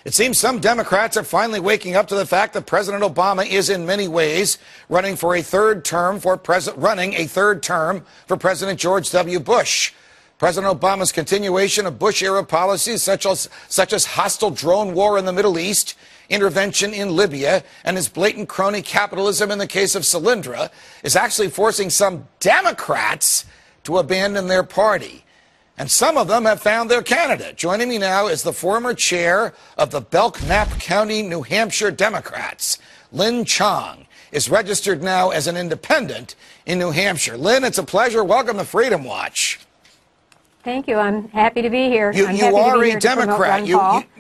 It seems some Democrats are finally waking up to the fact that President Obama is in many ways running a third term for President George W. Bush. President Obama's continuation of Bush-era policies such as hostile drone war in the Middle East, intervention in Libya, and his blatant crony capitalism in the case of Solyndra is actually forcing some Democrats to abandon their party. And some of them have found their candidate. Joining me now is the former chair of the Belknap County, New Hampshire Democrats. Lynn Chong is registered now as an independent in New Hampshire. Lynn, it's a pleasure. Welcome to Freedom Watch. Thank you. I'm happy to be here. You are a Democrat.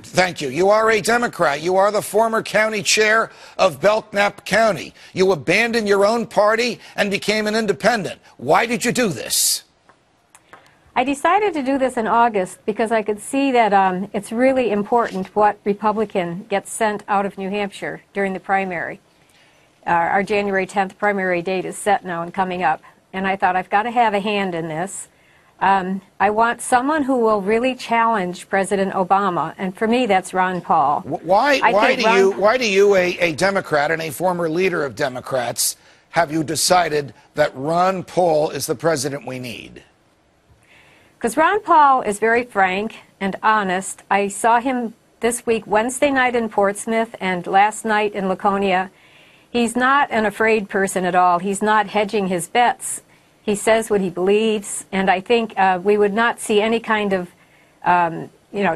Thank you. You are a Democrat. You are the former county chair of Belknap County. You abandoned your own party and became an independent. Why did you do this? I decided to do this in August because I could see that it's really important what Republican gets sent out of New Hampshire during the primary. Our January 10th primary date is set now and coming up. And I thought, I've got to have a hand in this. I want someone who will really challenge President Obama, and for me, that's Ron Paul. Why do you, a Democrat and a former leader of Democrats, have you decided that Ron Paul is the president we need? Because Ron Paul is very frank and honest. I saw him this week, Wednesday night in Portsmouth, and last night in Laconia. He's not an afraid person at all. He's not hedging his bets. He says what he believes, and I think we would not see any kind of,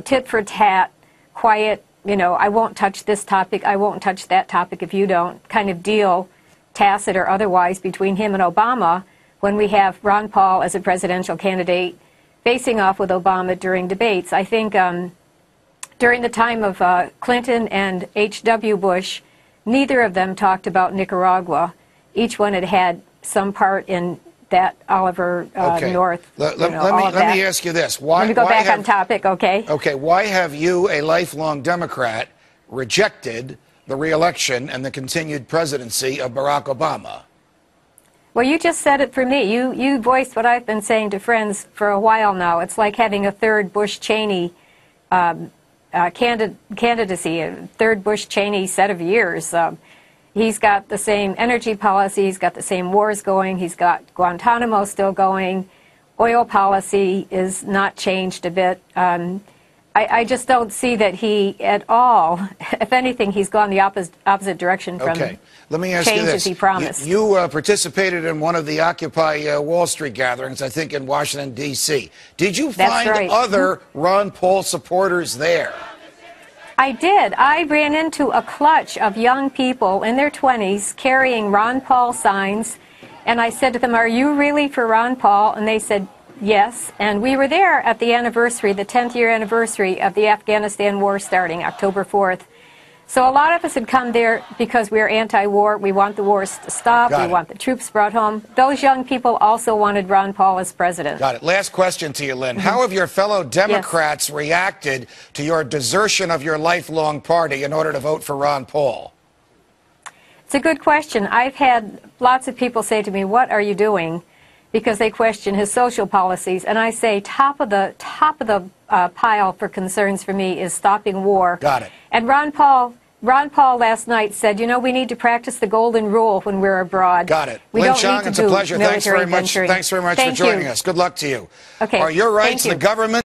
tit for tat, quiet, I won't touch this topic, I won't touch that topic if you don't, kind of deal, tacit or otherwise, between him and Obama when we have Ron Paul as a presidential candidate facing off with Obama during debates. I think during the time of Clinton and H.W. Bush, neither of them talked about Nicaragua. Each one had had some part in that Oliver North. Let me ask you this. Let me go back on topic, okay? Okay, why have you, a lifelong Democrat, rejected the re-election and the continued presidency of Barack Obama? Well, you just said it for me. You voiced what I've been saying to friends for a while now. It's like having a third Bush-Cheney candidacy, a third Bush-Cheney set of years. He's got the same energy policy, he's got the same wars going, he's got Guantanamo still going, oil policy is not changed a bit. I just don't see that he at all, if anything, he's gone the opposite direction from Let me ask you this. He promised. You participated in one of the Occupy Wall Street gatherings, I think in Washington, D.C. Did you find other Ron Paul supporters there? I did. I ran into a clutch of young people in their 20s carrying Ron Paul signs, and I said to them, "Are you really for Ron Paul?" And they said, "Yes." And we were there at the anniversary, the 10th year anniversary of the Afghanistan war starting, October 4th. So a lot of us had come there because we are anti-war. We want the wars to stop. We want the troops brought home. Those young people also wanted Ron Paul as president. Got it. Last question to you, Lynn. How have your fellow Democrats reacted to your desertion of your lifelong party in order to vote for Ron Paul? It's a good question. I've had lots of people say to me, "What are you doing?" because they question his social policies. And I say top of the pile for concerns for me is stopping war. Got it. And Ron Paul last night said, we need to practice the golden rule when we're abroad. Got it. Lynn Chong, it's a pleasure. Thanks very much for joining us. Good luck to you. Okay. Are your rights the government?